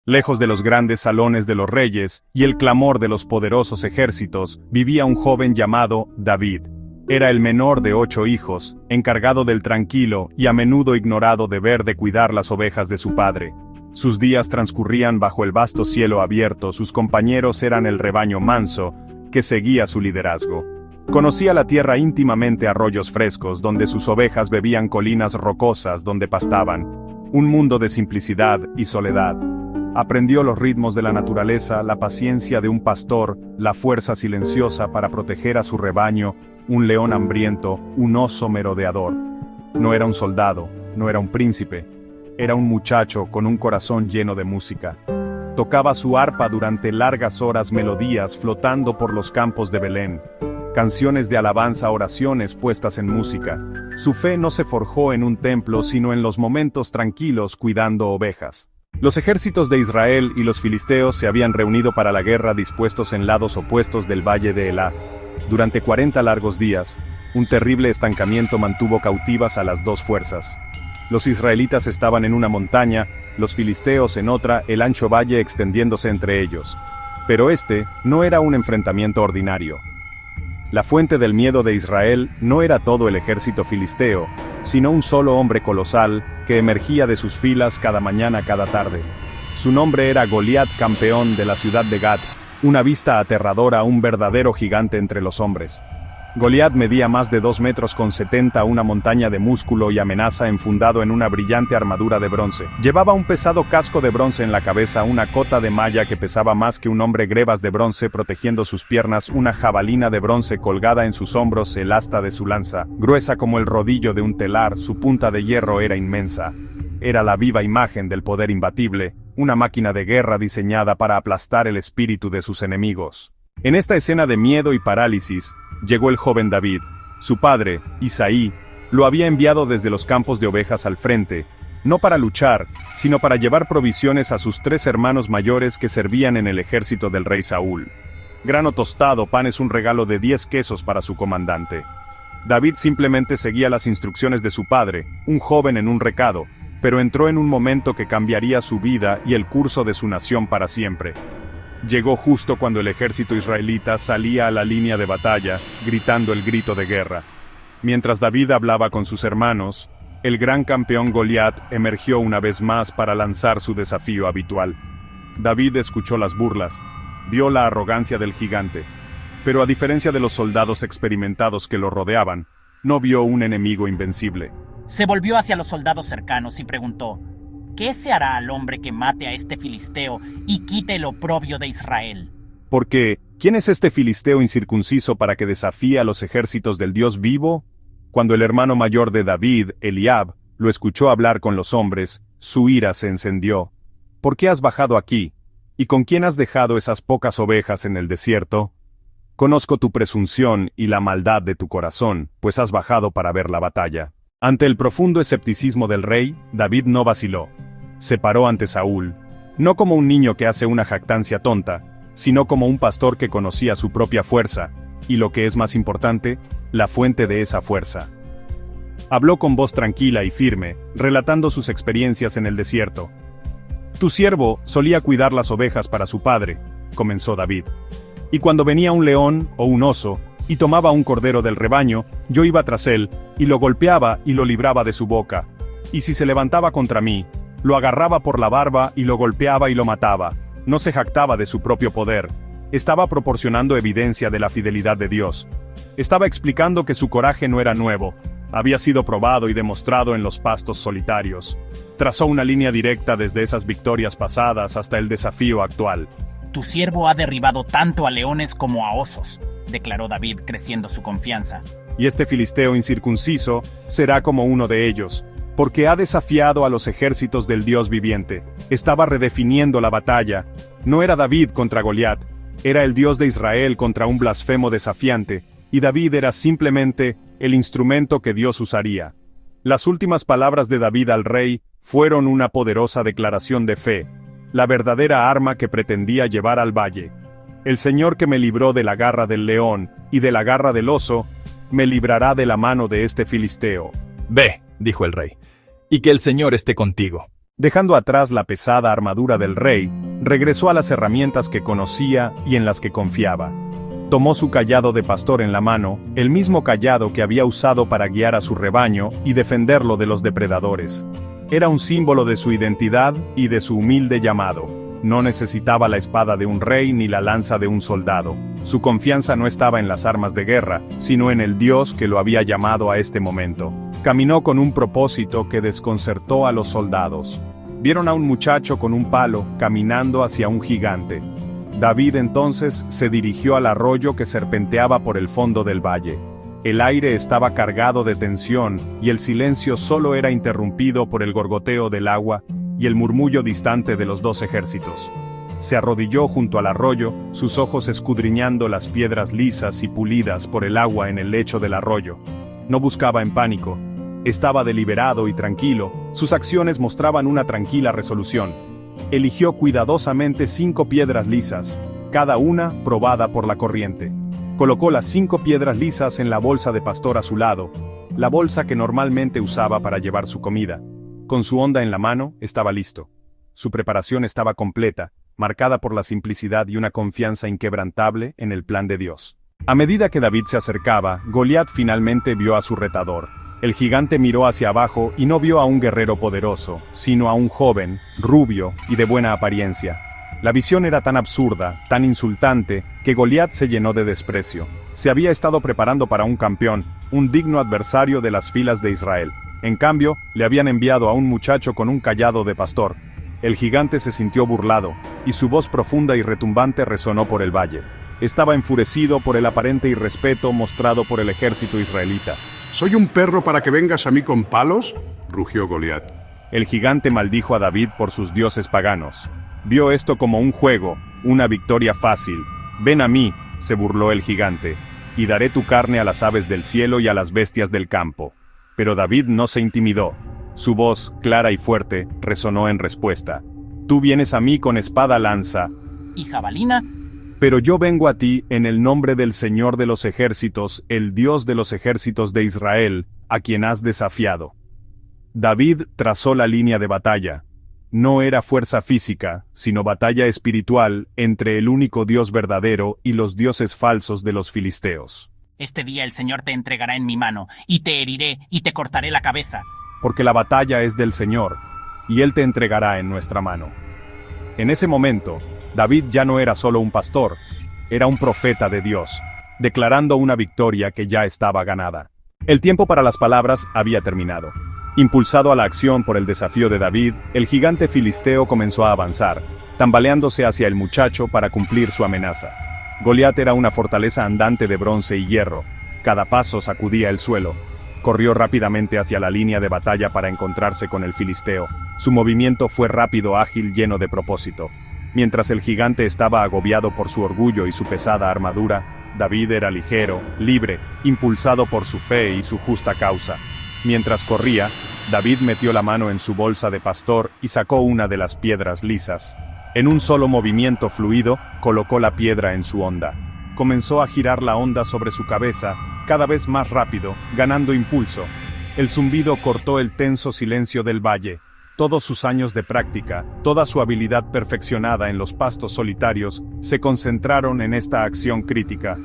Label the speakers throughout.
Speaker 1: Lejos de los grandes salones de los reyes y el clamor de los poderosos ejércitos, vivía un joven llamado David. Era el menor de 8 hijos, encargado del tranquilo y a menudo ignorado deber de cuidar las ovejas de su padre. Sus días transcurrían bajo el vasto cielo abierto, sus compañeros eran el rebaño manso, que seguía su liderazgo. Conocía la tierra íntimamente, arroyos frescos donde sus ovejas bebían, colinas rocosas donde pastaban. Un mundo de simplicidad y soledad. Aprendió los ritmos de la naturaleza, la paciencia de un pastor, la fuerza silenciosa para proteger a su rebaño, un león hambriento, un oso merodeador. No era un soldado, no era un príncipe. Era un muchacho con un corazón lleno de música. Tocaba su arpa durante largas horas, melodías flotando por los campos de Belén. Canciones de alabanza, oraciones puestas en música. Su fe no se forjó en un templo, sino en los momentos tranquilos cuidando ovejas. Los ejércitos de Israel y los filisteos se habían reunido para la guerra, dispuestos en lados opuestos del valle de Elá. Durante 40 largos días, un terrible estancamiento mantuvo cautivas a las dos fuerzas. Los israelitas estaban en una montaña, los filisteos en otra, el ancho valle extendiéndose entre ellos. Pero este no era un enfrentamiento ordinario. La fuente del miedo de Israel no era todo el ejército filisteo, sino un solo hombre colosal, que emergía de sus filas cada mañana, cada tarde. Su nombre era Goliat, campeón de la ciudad de Gat, una vista aterradora, un verdadero gigante entre los hombres. Goliat medía más de 2 metros con 70, una montaña de músculo y amenaza, enfundado en una brillante armadura de bronce. Llevaba un pesado casco de bronce en la cabeza, una cota de malla que pesaba más que un hombre, grebas de bronce protegiendo sus piernas, una jabalina de bronce colgada en sus hombros, el asta de su lanza, gruesa como el rodillo de un telar, su punta de hierro era inmensa. Era la viva imagen del poder imbatible, una máquina de guerra diseñada para aplastar el espíritu de sus enemigos. En esta escena de miedo y parálisis, llegó el joven David. Su padre, Isaí, lo había enviado desde los campos de ovejas al frente, no para luchar, sino para llevar provisiones a sus 3 hermanos mayores que servían en el ejército del rey Saúl. Grano tostado, pan es un regalo de 10 quesos para su comandante. David simplemente seguía las instrucciones de su padre, un joven en un recado, pero entró en un momento que cambiaría su vida y el curso de su nación para siempre. Llegó justo cuando el ejército israelita salía a la línea de batalla, gritando el grito de guerra. Mientras David hablaba con sus hermanos, el gran campeón Goliat emergió una vez más para lanzar su desafío habitual. David escuchó las burlas, vio la arrogancia del gigante, pero a diferencia de los soldados experimentados que lo rodeaban, no vio un enemigo invencible.
Speaker 2: Se volvió hacia los soldados cercanos y preguntó: ¿qué se hará al hombre que mate a este filisteo y quite el oprobio de Israel?
Speaker 1: Porque, ¿quién es este filisteo incircunciso para que desafíe a los ejércitos del Dios vivo? Cuando el hermano mayor de David, Eliab, lo escuchó hablar con los hombres, su ira se encendió. ¿Por qué has bajado aquí? ¿Y con quién has dejado esas pocas ovejas en el desierto? Conozco tu presunción y la maldad de tu corazón, pues has bajado para ver la batalla. Ante el profundo escepticismo del rey, David no vaciló. Se paró ante Saúl, no como un niño que hace una jactancia tonta, sino como un pastor que conocía su propia fuerza, y lo que es más importante, la fuente de esa fuerza. Habló con voz tranquila y firme, relatando sus experiencias en el desierto. Tu siervo solía cuidar las ovejas para su padre, comenzó David. Y cuando venía un león o un oso, y tomaba un cordero del rebaño, yo iba tras él, y lo golpeaba y lo libraba de su boca. Y si se levantaba contra mí, lo agarraba por la barba y lo golpeaba y lo mataba. No se jactaba de su propio poder. Estaba proporcionando evidencia de la fidelidad de Dios. Estaba explicando que su coraje no era nuevo. Había sido probado y demostrado en los pastos solitarios. Trazó una línea directa desde esas victorias pasadas hasta el desafío actual.
Speaker 2: Tu siervo ha derribado tanto a leones como a osos, declaró David, creciendo su confianza.
Speaker 1: Y este filisteo incircunciso será como uno de ellos, porque ha desafiado a los ejércitos del Dios viviente. Estaba redefiniendo la batalla. No era David contra Goliat, era el Dios de Israel contra un blasfemo desafiante, y David era simplemente el instrumento que Dios usaría. Las últimas palabras de David al rey fueron una poderosa declaración de fe, la verdadera arma que pretendía llevar al valle. El Señor que me libró de la garra del león y de la garra del oso, me librará de la mano de este filisteo.
Speaker 3: Ve, dijo el rey, y que el Señor esté contigo.
Speaker 1: Dejando atrás la pesada armadura del rey, regresó a las herramientas que conocía y en las que confiaba. Tomó su cayado de pastor en la mano, el mismo cayado que había usado para guiar a su rebaño y defenderlo de los depredadores. Era un símbolo de su identidad y de su humilde llamado. No necesitaba la espada de un rey ni la lanza de un soldado. Su confianza no estaba en las armas de guerra, sino en el Dios que lo había llamado a este momento. Caminó con un propósito que desconcertó a los soldados. Vieron a un muchacho con un palo caminando hacia un gigante. David entonces se dirigió al arroyo que serpenteaba por el fondo del valle. El aire estaba cargado de tensión y el silencio solo era interrumpido por el gorgoteo del agua y el murmullo distante de los dos ejércitos. Se arrodilló junto al arroyo, sus ojos escudriñando las piedras lisas y pulidas por el agua en el lecho del arroyo. No buscaba en pánico. Estaba deliberado y tranquilo, sus acciones mostraban una tranquila resolución. Eligió cuidadosamente 5 piedras lisas, cada una probada por la corriente. Colocó las 5 piedras lisas en la bolsa de pastor a su lado, la bolsa que normalmente usaba para llevar su comida. Con su honda en la mano, estaba listo. Su preparación estaba completa, marcada por la simplicidad y una confianza inquebrantable en el plan de Dios. A medida que David se acercaba, Goliat finalmente vio a su retador. El gigante miró hacia abajo y no vio a un guerrero poderoso, sino a un joven, rubio y de buena apariencia. La visión era tan absurda, tan insultante, que Goliat se llenó de desprecio. Se había estado preparando para un campeón, un digno adversario de las filas de Israel. En cambio, le habían enviado a un muchacho con un cayado de pastor. El gigante se sintió burlado, y su voz profunda y retumbante resonó por el valle. Estaba enfurecido por el aparente irrespeto mostrado por el ejército israelita.
Speaker 3: ¿Soy un perro para que vengas a mí con palos?, rugió Goliat.
Speaker 1: El gigante maldijo a David por sus dioses paganos. Vio esto como un juego, una victoria fácil. «Ven a mí», se burló el gigante, «y daré tu carne a las aves del cielo y a las bestias del campo». Pero David no se intimidó. Su voz, clara y fuerte, resonó en respuesta. «Tú vienes a mí con espada lanza
Speaker 2: ¿Y jabalina?
Speaker 1: Pero yo vengo a ti en el nombre del Señor de los ejércitos, el Dios de los ejércitos de Israel, a quien has desafiado». David trazó la línea de batalla. No era fuerza física, sino batalla espiritual entre el único Dios verdadero y los dioses falsos de los filisteos.
Speaker 2: Este día el Señor te entregará en mi mano, y te heriré y te cortaré la cabeza.
Speaker 1: Porque la batalla es del Señor, y Él te entregará en nuestra mano. En ese momento, David ya no era solo un pastor, era un profeta de Dios, declarando una victoria que ya estaba ganada. El tiempo para las palabras había terminado. Impulsado a la acción por el desafío de David, el gigante filisteo comenzó a avanzar, tambaleándose hacia el muchacho para cumplir su amenaza. Goliat era una fortaleza andante de bronce y hierro. Cada paso sacudía el suelo. Corrió rápidamente hacia la línea de batalla para encontrarse con el filisteo. Su movimiento fue rápido, ágil, lleno de propósito. Mientras el gigante estaba agobiado por su orgullo y su pesada armadura, David era ligero, libre, impulsado por su fe y su justa causa. Mientras corría, David metió la mano en su bolsa de pastor y sacó una de las piedras lisas. En un solo movimiento fluido, colocó la piedra en su honda. Comenzó a girar la honda sobre su cabeza, cada vez más rápido, ganando impulso. El zumbido cortó el tenso silencio del valle. Todos sus años de práctica, toda su habilidad perfeccionada en los pastos solitarios, se concentraron en esta acción crítica.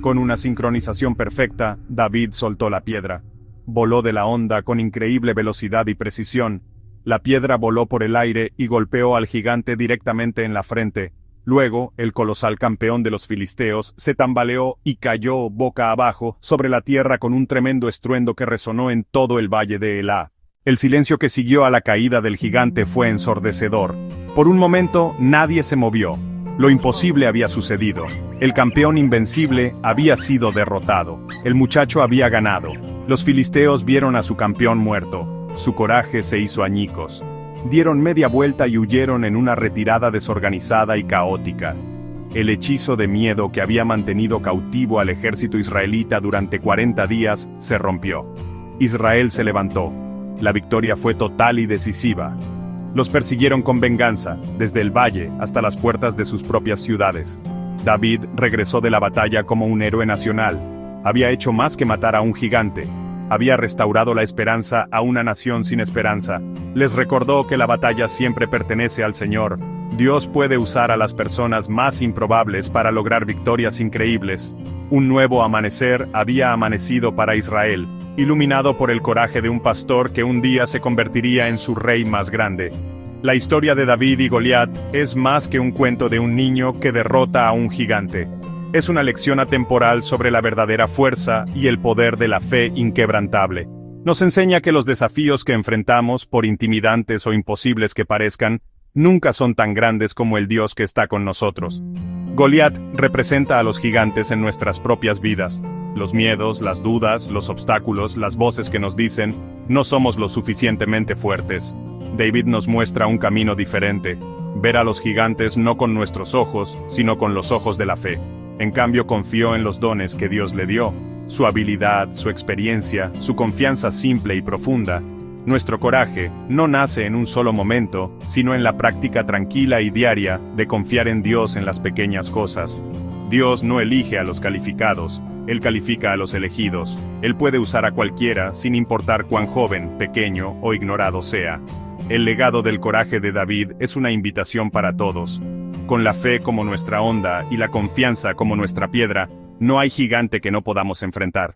Speaker 1: Con una sincronización perfecta, David soltó la piedra. Voló de la honda con increíble velocidad y precisión. La piedra voló por el aire y golpeó al gigante directamente en la frente. Luego, el colosal campeón de los filisteos se tambaleó y cayó boca abajo sobre la tierra con un tremendo estruendo que resonó en todo el valle de Elá. El silencio que siguió a la caída del gigante fue ensordecedor. Por un momento, nadie se movió. Lo imposible había sucedido. El campeón invencible había sido derrotado. El muchacho había ganado. Los filisteos vieron a su campeón muerto. Su coraje se hizo añicos. Dieron media vuelta y huyeron en una retirada desorganizada y caótica. El hechizo de miedo que había mantenido cautivo al ejército israelita durante 40 días se rompió. Israel se levantó. La victoria fue total y decisiva. Los persiguieron con venganza, desde el valle hasta las puertas de sus propias ciudades. David regresó de la batalla como un héroe nacional. Había hecho más que matar a un gigante. había restaurado la esperanza a una nación sin esperanza. Les recordó que la batalla siempre pertenece al Señor. Dios puede usar a las personas más improbables para lograr victorias increíbles. Un nuevo amanecer había amanecido para Israel, iluminado por el coraje de un pastor que un día se convertiría en su rey más grande. La historia de David y Goliat es más que un cuento de un niño que derrota a un gigante. Es una lección atemporal sobre la verdadera fuerza y el poder de la fe inquebrantable. Nos enseña que los desafíos que enfrentamos, por intimidantes o imposibles que parezcan, nunca son tan grandes como el Dios que está con nosotros. Goliat representa a los gigantes en nuestras propias vidas. Los miedos, las dudas, los obstáculos, las voces que nos dicen, no somos lo suficientemente fuertes. David nos muestra un camino diferente. Ver a los gigantes no con nuestros ojos, sino con los ojos de la fe. En cambio, confió en los dones que Dios le dio, su habilidad, su experiencia, su confianza simple y profunda. Nuestro coraje no nace en un solo momento, sino en la práctica tranquila y diaria de confiar en Dios en las pequeñas cosas. Dios no elige a los calificados, Él califica a los elegidos. Él puede usar a cualquiera sin importar cuán joven, pequeño o ignorado sea. El legado del coraje de David es una invitación para todos. Con la fe como nuestra onda y la confianza como nuestra piedra, no hay gigante que no podamos enfrentar.